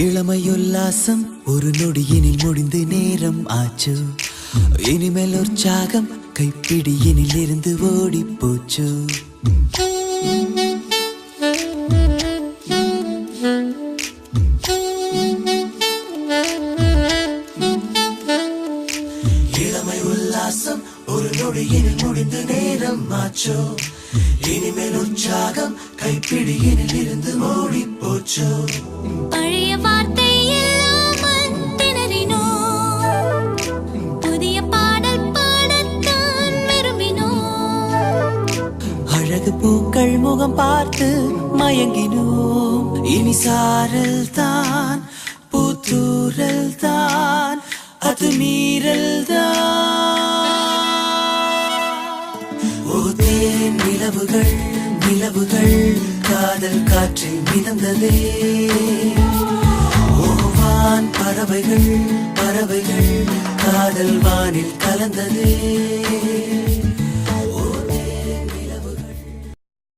இளமையுல்லாசம் ஒரு நொடியினில் முடிந்து நேரம் ஆச்சு. இனிமேல் உற்சாகம் கைப்பிடியினில் இருந்து ஓடி போச்சு. இளமை உல்லாசம் ஒரு நொடியினில் முடிந்து நேரம் ஆச்சு. இனிமேல் உற்சாகம் கைப்பிடியினில் இருந்து ஓடி போச்சு. பழைய வார்த்தை இல்லாமல் திணறினோம், புதிய பாடல் பாடத்தான் விரும்பினோம். அழகு பூக்கள் முகம் பார்த்து மயங்கினோம். இனி சாரல் தான் பூத்தூரல் தான் அது மீறல் தான். ஓதேன் நிலவுகள் நிலவுகள் காதல் காற்றில் மிதந்ததே. ஓவான் பறவைகள் பறவைகள் காதல் வானில் கலந்ததே.